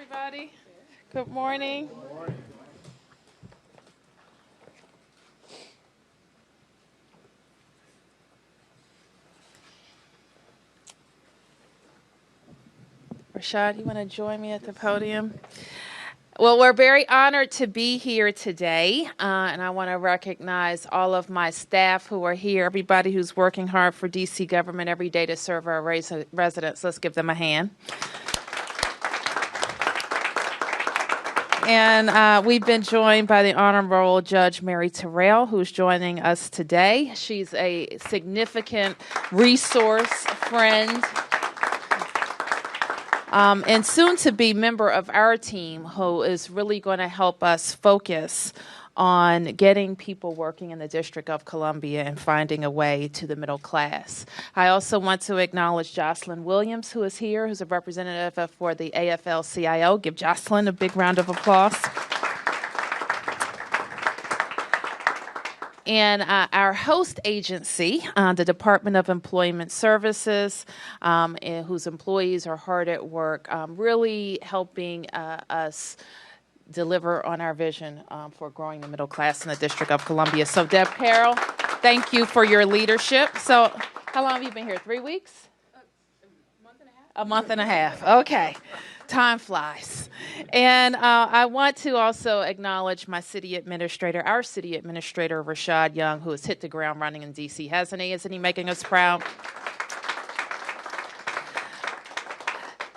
everybody. Good morning. Good morning. Rashad, you want to join me at the podium? Well, we're very honored to be here today, and I want to recognize all of my staff who are here, everybody who's working hard for DC government every day to serve our residents. Let's give them a hand. And we've been joined by the Honorable Judge Mary Terrell, who's joining us today. She's a significant resource, friend, and soon to be member of our team, who is really going to help us focus on getting people working in the District of Columbia and finding a way to the middle class. I also want to acknowledge Jocelyn Williams, who is here, who's a representative for the AFL-CIO. Give Jocelyn a big round of applause. And our host agency, the Department of Employment Services, whose employees are hard at work, really helping us deliver on our vision for growing the middle class in the District of Columbia. So, Deb Carroll, thank you for your leadership. So, how long have you been here? 3 weeks? A month and a half. A month and a half. Okay. Time flies. And I want to also acknowledge my city administrator, our city administrator, Rashad Young, who has hit the ground running in D.C., hasn't he? Isn't he making us proud?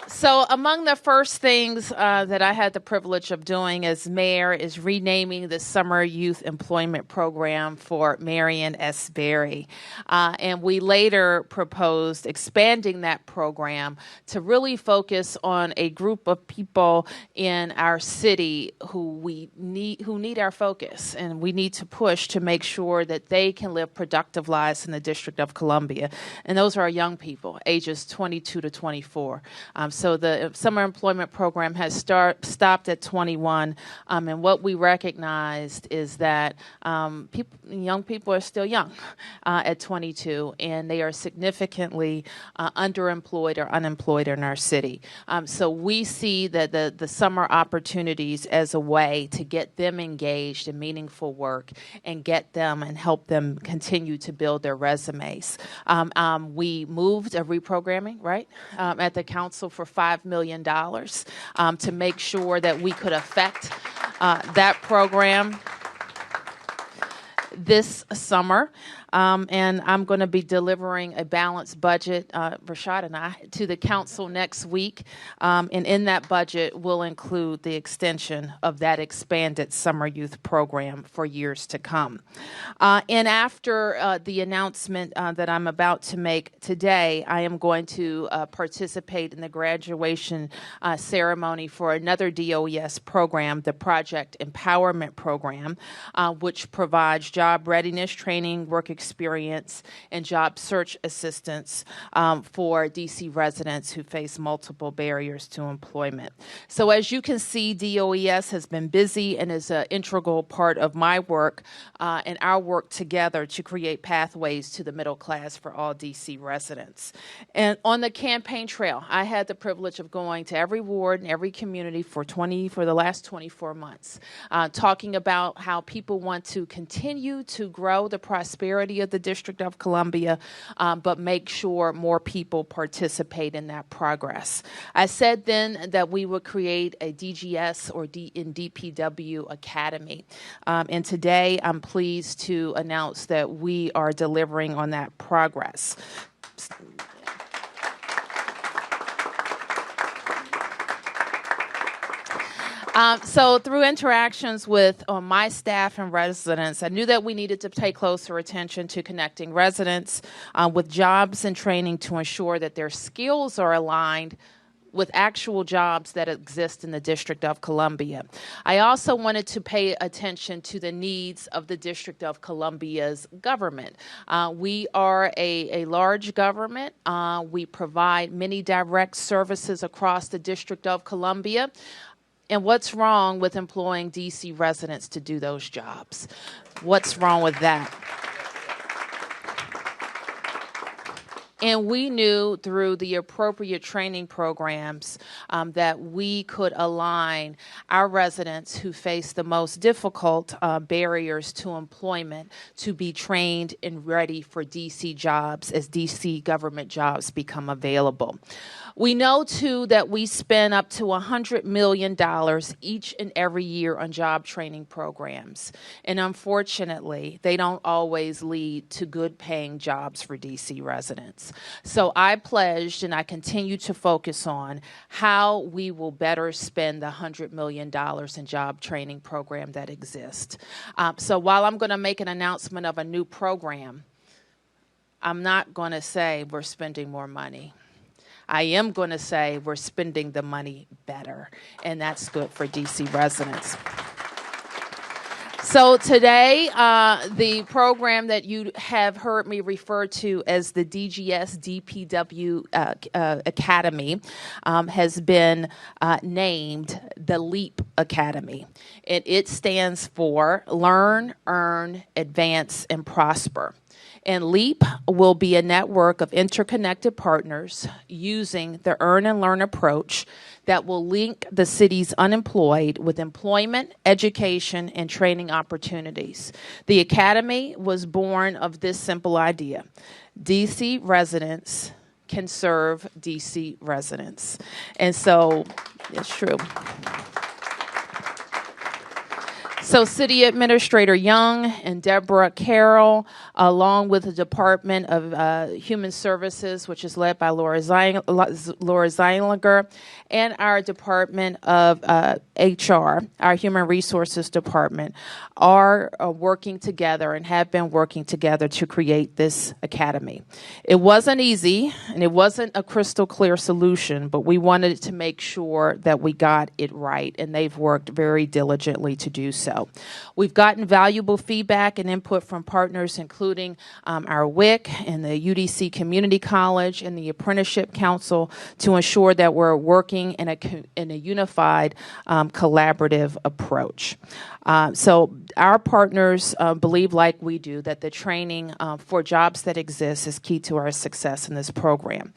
So among the first things that I had the privilege of doing as mayor is renaming the Summer Youth Employment Program for Marion S. Berry. And we later proposed expanding that program to really focus on a group of people in our city who need our focus. And we need to push to make sure that they can live productive lives in the District of Columbia. And those are our young people, ages 22 to 24. So the summer employment program has stopped at 21, and what we recognized is that young people are still young at 22, and they are significantly underemployed or unemployed in our city. So we see that the summer opportunities as a way to get them engaged in meaningful work and get them and help them continue to build their resumes. We moved a reprogramming, right, at the council for $5 million to make sure that we could affect that program this summer. And I'm going to be delivering a balanced budget, Rashad and I, to the council next week. And in that budget will include the extension of that expanded summer youth program for years to come. And after the announcement that I'm about to make today, I am going to participate in the graduation ceremony for another DOES program, the Project Empowerment Program, which provides job readiness training, work experience, and job search assistance for DC residents who face multiple barriers to employment. So as you can see, DOES has been busy and is an integral part of my work and our work together to create pathways to the middle class for all DC residents. And on the campaign trail, I had the privilege of going to every ward and every community for the last 24 months, talking about how people want to continue to grow the prosperity of the District of Columbia, but make sure more people participate in that progress. I said then that we would create a DGS or in DPW Academy. And today I'm pleased to announce that we are delivering on that progress. So through interactions with my staff and residents, I knew that we needed to pay closer attention to connecting residents with jobs and training to ensure that their skills are aligned with actual jobs that exist in the District of Columbia. I also wanted to pay attention to the needs of the District of Columbia's government. We are a large government. We provide many direct services across the District of Columbia. And what's wrong with employing DC residents to do those jobs? What's wrong with that? And we knew through the appropriate training programs that we could align our residents who face the most difficult barriers to employment to be trained and ready for DC jobs as DC government jobs become available. We know, too, that we spend up to $100 million each and every year on job training programs. And unfortunately, they don't always lead to good paying jobs for DC residents. So I pledged and I continue to focus on how we will better spend the $100 million in job training program that exists. So while I'm going to make an announcement of a new program, I'm not going to say we're spending more money. I am going to say we're spending the money better, and that's good for DC residents. So today, the program that you have heard me refer to as the DGS DPW Academy has been named the LEAP Academy. It stands for Learn, Earn, Advance, and Prosper. And LEAP will be a network of interconnected partners using the earn and learn approach that will link the city's unemployed with employment, education, and training opportunities. The Academy was born of this simple idea: DC residents can serve DC residents. And so it's true. So City Administrator Young and Deborah Cowell, along with the Department of Human Services, which is led by Laura Zeilinger, and our Department of HR, our Human Resources Department, are working together and have been working together to create this academy. It wasn't easy, and it wasn't a crystal clear solution, but we wanted to make sure that we got it right, and they've worked very diligently to do so. We've gotten valuable feedback and input from partners, including our WIC and the UDC Community College and the Apprenticeship Council, to ensure that we're working in a unified, collaborative approach. So our partners believe, like we do, that the training for jobs that exist is key to our success in this program.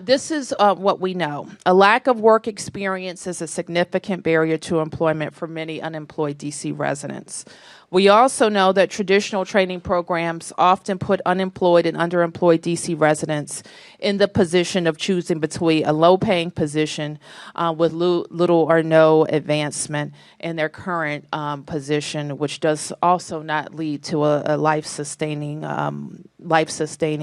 This is what we know. A lack of work experience is a significant barrier to employment for many unemployed DC residents. We also know that traditional training programs often put unemployed and underemployed DC residents in the position of choosing between a low-paying position with little or no advancement in their current position, which does also not lead to a life-sustaining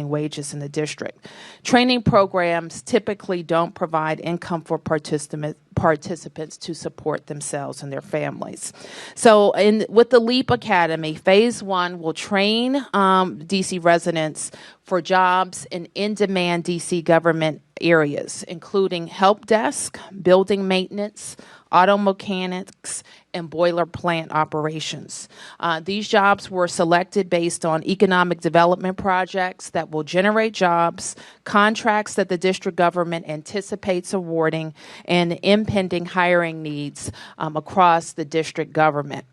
wages in the district. Training programs typically don't provide income for participants to support themselves and their families. So with the LEAP Academy, Phase 1 will train DC residents for jobs in in-demand DC government areas, including help desk, building maintenance, auto mechanics, and boiler plant operations. These jobs were selected based on economic development projects that will generate jobs, contracts that the district government anticipates awarding, and impending hiring needs across the district government.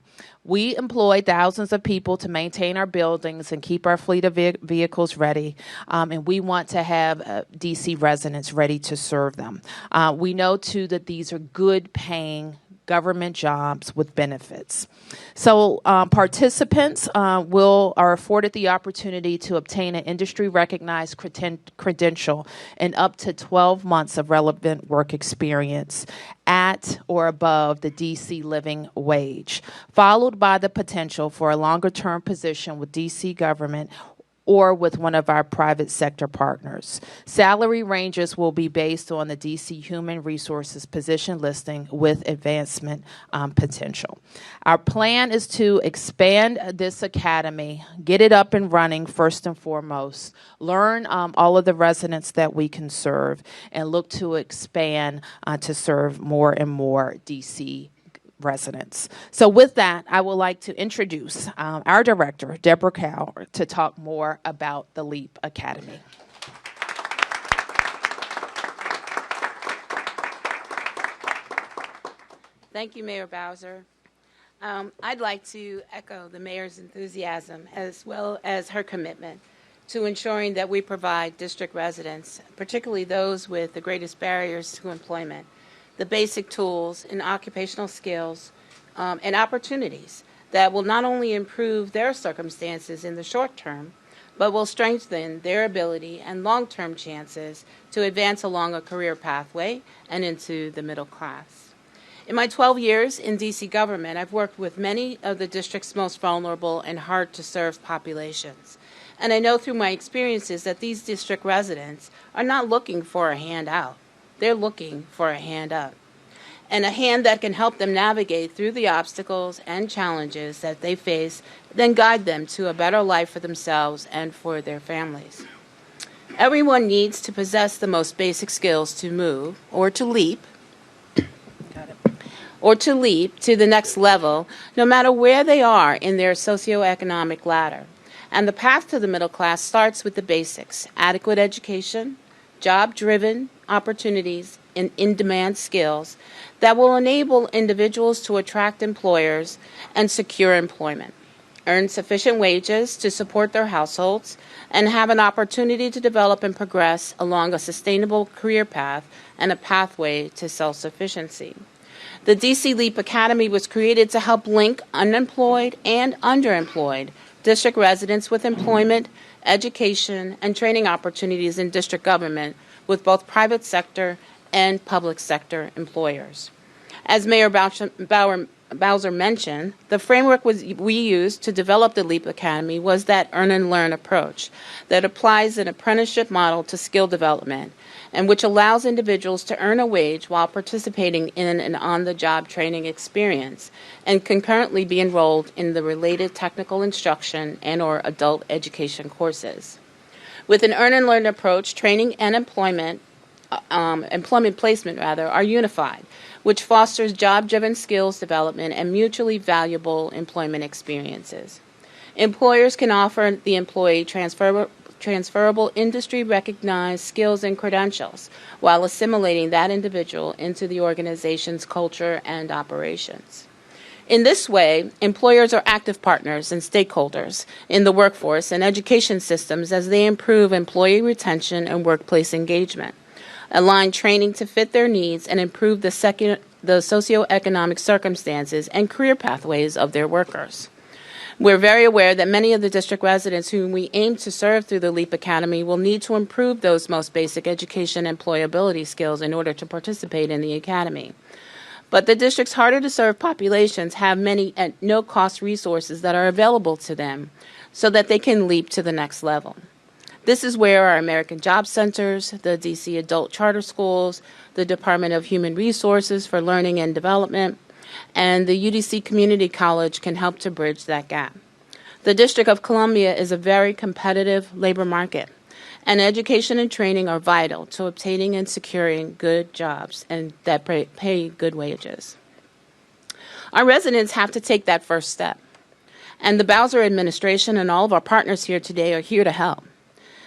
We employ thousands of people to maintain our buildings and keep our fleet of vehicles ready, and we want to have DC residents ready to serve them. We know, too, that these are good-paying government jobs with benefits. So participants are afforded the opportunity to obtain an industry-recognized credential and up to 12 months of relevant work experience at or above the DC living wage, followed by the potential for a longer-term position with DC government or with one of our private sector partners. Salary ranges will be based on the DC Human Resources position listing with advancement potential. Our plan is to expand this academy, get it up and running first and foremost, learn all of the residents that we can serve, and look to expand to serve more and more DC residents. So with that, I would like to introduce our director, Deborah Cowell, to talk more about the LEAP Academy. Thank you, Mayor Bowser. I'd like to echo the mayor's enthusiasm as well as her commitment to ensuring that we provide district residents, particularly those with the greatest barriers to employment, the basic tools and occupational skills and opportunities that will not only improve their circumstances in the short term, but will strengthen their ability and long-term chances to advance along a career pathway and into the middle class. In my 12 years in D.C. government, I've worked with many of the district's most vulnerable and hard-to-serve populations. And I know through my experiences that these district residents are not looking for a handout. They're looking for a hand up, and a hand that can help them navigate through the obstacles and challenges that they face, then guide them to a better life for themselves and for their families. Everyone needs to possess the most basic skills to move or to leap to the next level, no matter where they are in their socioeconomic ladder. And the path to the middle class starts with the basics: adequate education, job-driven opportunities, and in-demand skills that will enable individuals to attract employers and secure employment, earn sufficient wages to support their households, and have an opportunity to develop and progress along a sustainable career path and a pathway to self-sufficiency. The DC L.E.A.P Academy was created to help link unemployed and underemployed district residents with employment, education, and training opportunities in district government with both private sector and public sector employers. As Mayor Bowser mentioned, the framework we used to develop the L.E.A.P Academy was that earn and learn approach that applies an apprenticeship model to skill development, and which allows individuals to earn a wage while participating in an on-the-job training experience and concurrently be enrolled in the related technical instruction and/or adult education courses. With an earn and learn approach, training and employment placement are unified, which fosters job-driven skills development and mutually valuable employment experiences. Employers can offer the employee transferable industry-recognized skills and credentials while assimilating that individual into the organization's culture and operations. In this way, employers are active partners and stakeholders in the workforce and education systems as they improve employee retention and workplace engagement, align training to fit their needs, and improve the socioeconomic circumstances and career pathways of their workers. We're very aware that many of the district residents whom we aim to serve through the L.E.A.P Academy will need to improve those most basic education and employability skills in order to participate in the academy. But the district's harder-to-serve populations have many at no-cost resources that are available to them so that they can leap to the next level. This is where our American Job Centers, the DC Adult Charter Schools, the Department of Human Resources for Learning and Development, and the UDC Community College can help to bridge that gap. The District of Columbia is a very competitive labor market, and education and training are vital to obtaining and securing good jobs and that pay good wages. Our residents have to take that first step, and the Bowser administration and all of our partners here today are here to help.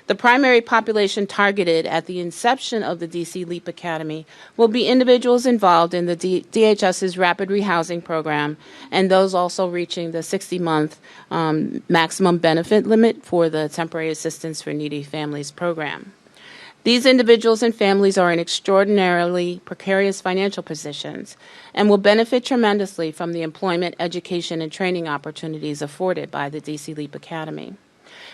The primary population targeted at the inception of the DC L.E.A.P Academy will be individuals involved in the DHS's rapid rehousing program and those also reaching the 60-month maximum benefit limit for the Temporary Assistance for Needy Families program. These individuals and families are in extraordinarily precarious financial positions and will benefit tremendously from the employment, education, and training opportunities afforded by the DC L.E.A.P Academy.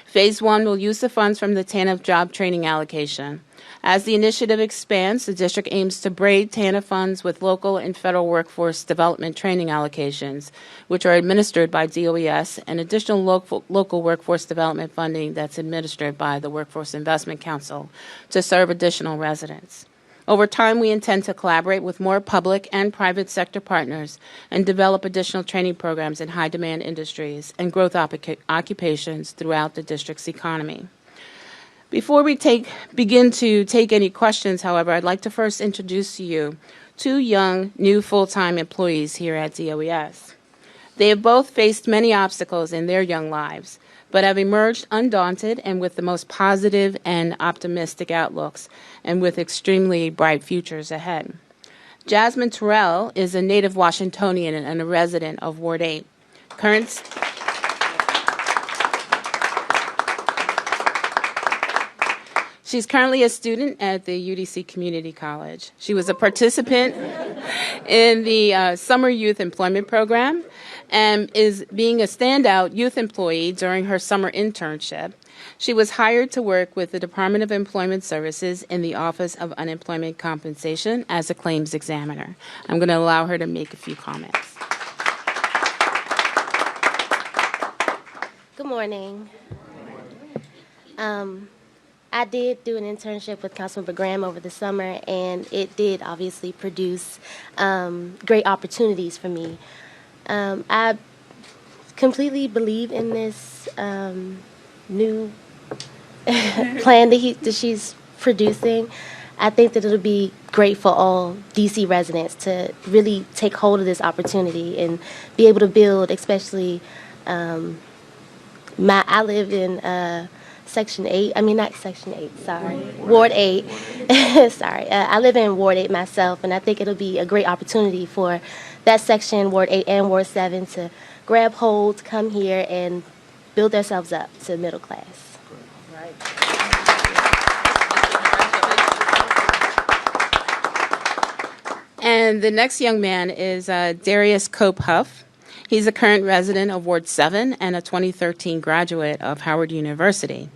Phase 1 will use the funds from the TANF job training allocation. As the initiative expands, the district aims to braid TANF funds with local and federal workforce development training allocations, which are administered by DOES, and additional local workforce development funding that's administered by the Workforce Investment Council to serve additional residents. Over time, we intend to collaborate with more public and private sector partners and develop additional training programs in high-demand industries and growth occupations throughout the district's economy. Before we begin to take any questions, however, I'd like to first introduce to you two young, new full-time employees here at DOES. They have both faced many obstacles in their young lives, but have emerged undaunted and with the most positive and optimistic outlooks and with extremely bright futures ahead. Jasmine Terrell is a native Washingtonian and a resident of Ward 8. She's currently a student at the UDC Community College. She was a participant in the Summer Youth Employment Program and is being a standout youth employee during her summer internship. She was hired to work with the Department of Employment Services in the Office of Unemployment Compensation as a claims examiner. I'm going to allow her to make a few comments. Good morning. I did do an internship with Councilmember Graham over the summer, and it did obviously produce great opportunities for me. I completely believe in this new plan that she's producing. I think that it'll be great for all DC residents to really take hold of this opportunity and be able to build, especially I live in Section 8. I mean, not Section 8, sorry. Ward 8. Sorry. I live in Ward 8 myself, and I think it'll be a great opportunity for that section, Ward 8 and Ward 7, to grab hold, come here, and build themselves up to middle class. Right. And the next young man is Darius CoxHuff. He's a current resident of Ward 7 and a 2013 graduate of Howard University.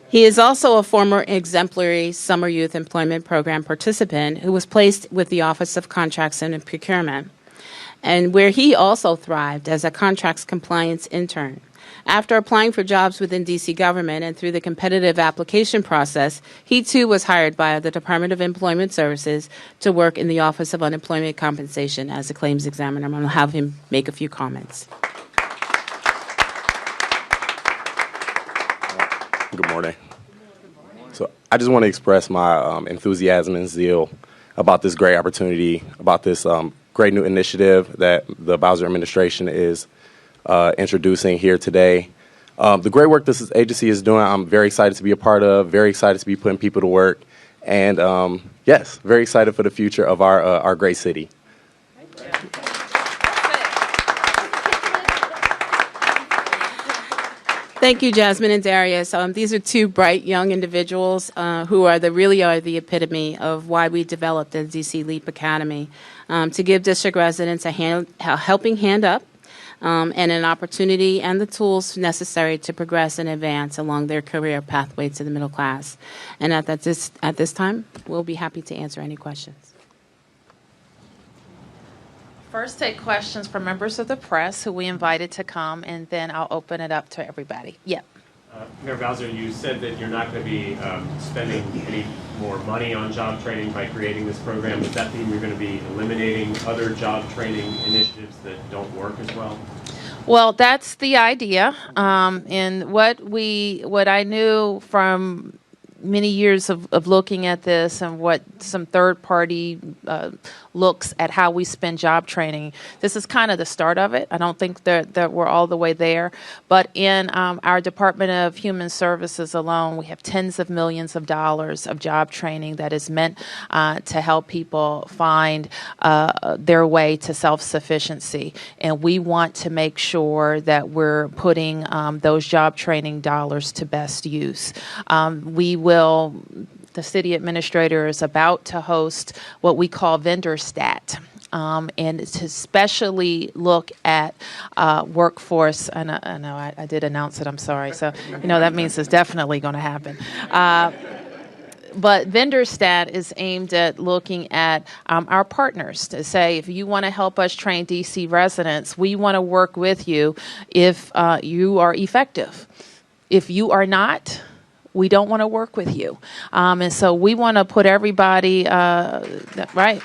He is also a former exemplary Summer Youth Employment Program participant who was placed with the Office of Contracts and Procurement, and where he also thrived as a contracts compliance intern. After applying for jobs within D.C. government and through the competitive application process, he too was hired by the Department of Employment Services to work in the Office of Unemployment Compensation as a claims examiner. I'm going to have him make a few comments. Good morning. So I just want to express my enthusiasm and zeal about this great opportunity, about this great new initiative that the Bowser administration is introducing here today. The great work this agency is doing, I'm very excited to be a part of, very excited to be putting people to work, and yes, very excited for the future of our great city. Thank you, Jasmine and Darius. These are two bright young individuals who really are the epitome of why we developed the DC L.E.A.P Academy, to give district residents a helping hand up, and an opportunity and the tools necessary to progress and advance along their career pathway to the middle class. And at this time, we'll be happy to answer any questions. First, take questions from members of the press who we invited to come, and then I'll open it up to everybody. Yep. Mayor Bowser, you said that you're not going to be spending any more money on job training by creating this program. Does that mean you're going to be eliminating other job training initiatives that don't work as well? Well, that's the idea. And what I knew from many years of looking at this and what some third-party looks at how we spend job training, this is kind of the start of it. I don't think that we're all the way there. But in our Department of Human Services alone, we have tens of millions of dollars of job training that is meant to help people find their way to self-sufficiency. And we want to make sure that we're putting those job training dollars to best use. The city administrator is about to host what we call vendor stat. And to especially look at workforce, and I know I did announce it, I'm sorry. So, that means it's definitely going to happen. But vendor stat is aimed at looking at our partners to say, if you want to help us train DC residents, we want to work with you if you are effective. If you are not, we don't want to work with you. And so we want to put everybody, right.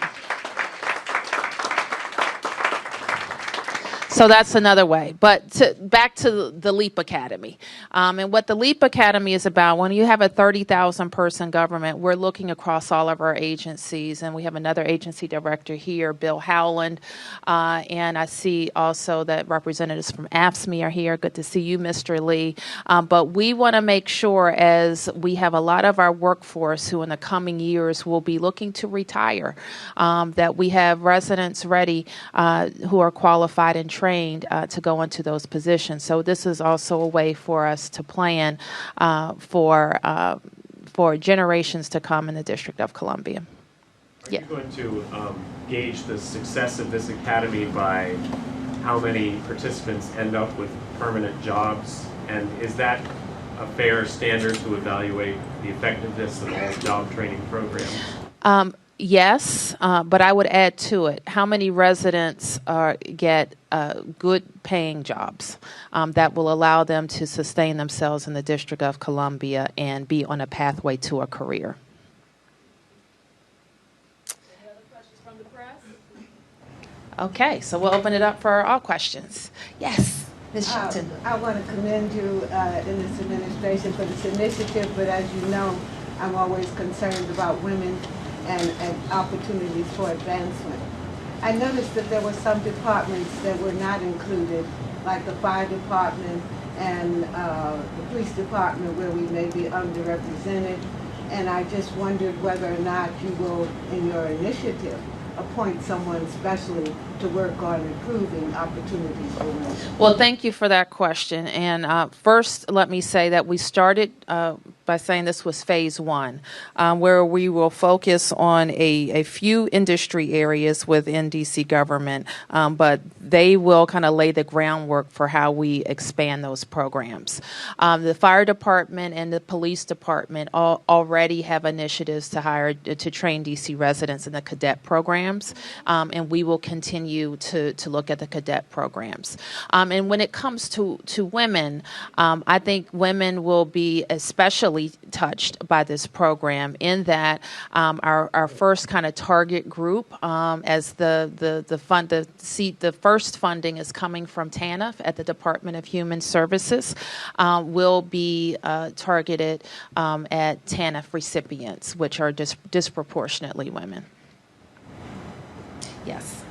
So that's another way. But back to the L.E.A.P Academy. And what the L.E.A.P Academy is about, when you have a 30,000 person government, we're looking across all of our agencies. And we have another agency director here, Bill Howland. And I see also that representatives from AFSCME are here. Good to see you, Mr. Lee. But we want to make sure, as we have a lot of our workforce who in the coming years will be looking to retire, that we have residents ready who are qualified and trained to go into those positions. So this is also a way for us to plan for for generations to come in the District of Columbia. Are you going to gauge the success of this academy by how many participants end up with permanent jobs? And is that a fair standard to evaluate the effectiveness of all job training programs? Yes, but I would add to it, how many residents get good paying jobs that will allow them to sustain themselves in the District of Columbia and be on a pathway to a career? Any other questions from the press? Okay, so we'll open it up for all questions. Yes, Ms. Shelton. I want to commend you in this administration for this initiative, but as you know, I'm always concerned about women and opportunities for advancement. I noticed that there were some departments that were not included, like the fire department and the police department, where we may be underrepresented. And I just wondered whether or not you will, in your initiative, appoint someone specially to work on improving opportunities for women. Well, thank you for that question. And first, let me say that we started by saying this was phase one, where we will focus on a few industry areas within DC government, but they will kind of lay the groundwork for how we expand those programs. The fire department and the police department already have initiatives to train DC residents in the cadet programs, and we will continue to look at the cadet programs. And when it comes to women, I think women will be especially touched by this program in that our first kind of target group, as the first funding is coming from TANF at the Department of Human Services, will be targeted at TANF recipients, which are disproportionately women. Yes.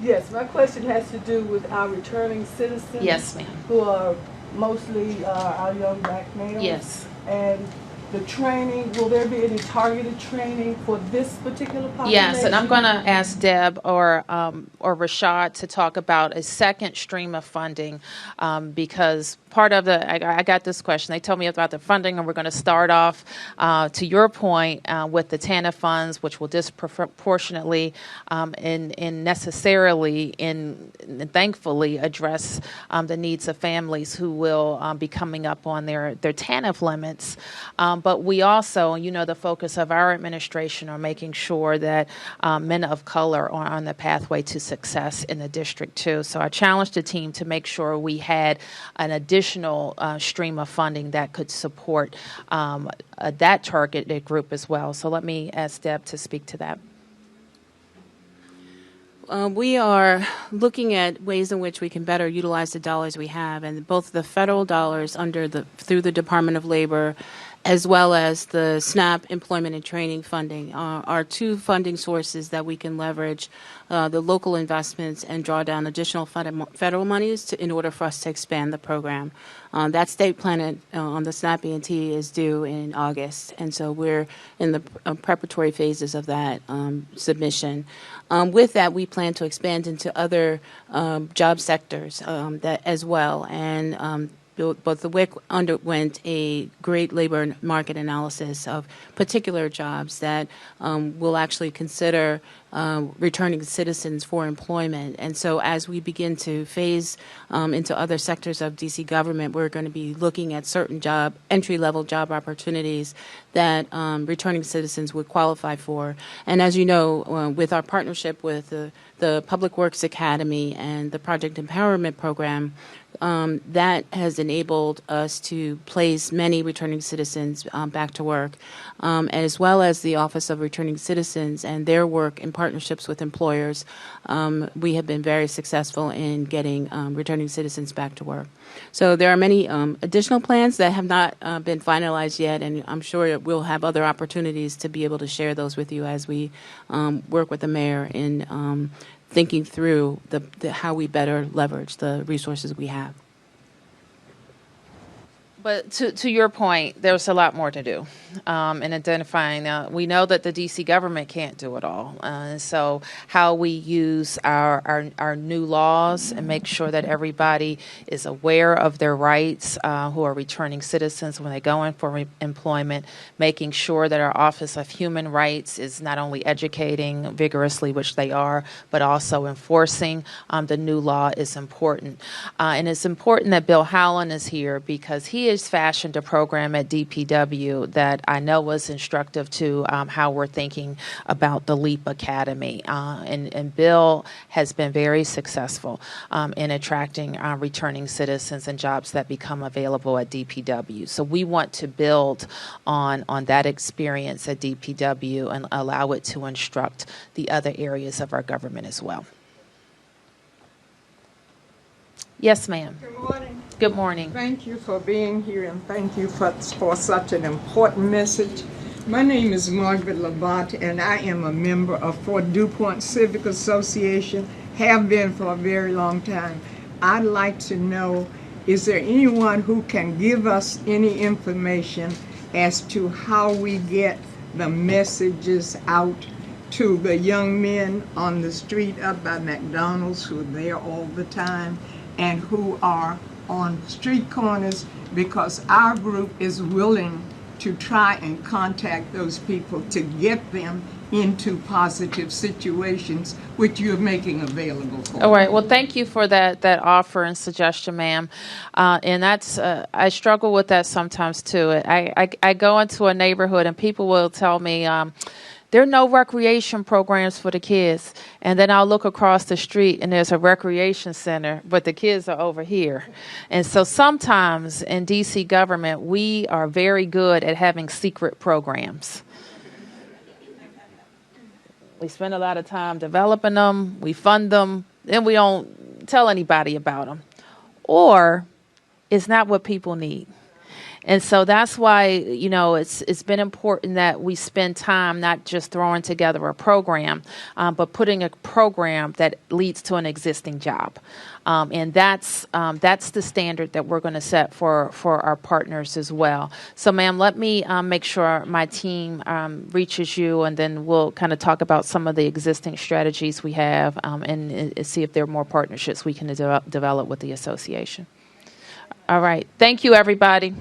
Yes, my question has to do with our returning citizens. Yes, ma'am. Who are mostly our young black males. Yes. And the training, will there be any targeted training for this particular population? Yes, and I'm going to ask Deb or Rashad to talk about a second stream of funding because part of I got this question. They told me about the funding, and we're going to start off, to your point, with the TANF funds, which will disproportionately and necessarily and thankfully address the needs of families who will be coming up on their TANF limits. But we also, the focus of our administration are making sure that men of color are on the pathway to success in the district too. So I challenged the team to make sure we had an additional stream of funding that could support that targeted group as well. So let me ask Deb to speak to that. We are looking at ways in which we can better utilize the dollars we have, and both the federal dollars through the Department of Labor, as well as the SNAP employment and training funding are two funding sources that we can leverage the local investments and draw down additional federal monies in order for us to expand the program. That state plan on the SNAP E&T is due in August, and so we're in the preparatory phases of that submission. With that, we plan to expand into other job sectors that as well, and but the WIC underwent a great labor market analysis of particular jobs that will actually consider returning citizens for employment. And so as we begin to phase into other sectors of DC government, we're going to be looking at certain entry-level job opportunities that returning citizens would qualify for. And as you know, with our partnership with the Public Works Academy and the Project Empowerment Program, that has enabled us to place many returning citizens back to work, as well as the Office of Returning Citizens and their work in partnerships with employers. We have been very successful in getting returning citizens back to work. So there are many additional plans that have not been finalized yet, and I'm sure we'll have other opportunities to be able to share those with you as we work with the mayor in thinking through how we better leverage the resources we have. But to your point, there's a lot more to do in identifying. We know that the D.C. government can't do it all. So how we use our new laws and make sure that everybody is aware of their rights who are returning citizens when they go in for employment, making sure that our Office of Human Rights is not only educating vigorously, which they are, but also enforcing the new law is important. And it's important that Bill Howland is here because he has fashioned a program at DPW that I know was instructive to how we're thinking about the LEAP Academy. And Bill has been very successful in attracting returning citizens and jobs that become available at DPW. So we want to build on that experience at DPW and allow it to instruct the other areas of our government as well. Yes, ma'am. Good morning. Good morning. Thank you for being here and thank you for such an important message. My name is Margaret Labat and I am a member of Fort DuPont Civic Association, have been for a very long time. I'd like to know, is there anyone who can give us any information as to how we get the messages out to the young men on the street up by McDonald's who are there all the time and who are on street corners, because our group is willing to try and contact those people to get them into positive situations which you're making available for. All right. Well, thank you for that offer and suggestion, ma'am. And that's I struggle with that sometimes too. I go into a neighborhood and people will tell me there are no recreation programs for the kids. And then I'll look across the street and there's a recreation center, but the kids are over here. And so sometimes in DC government, we are very good at having secret programs. We spend a lot of time developing them, we fund them, and we don't tell anybody about them. Or it's not what people need. And so that's why, you know, it's been important that we spend time not just throwing together a program, but putting a program that leads to an existing job. And that's the standard that we're going to set for our partners as well. So, ma'am, let me make sure my team reaches you, and then we'll kind of talk about some of the existing strategies we have and see if there are more partnerships we can develop with the association. All right. Thank you, everybody.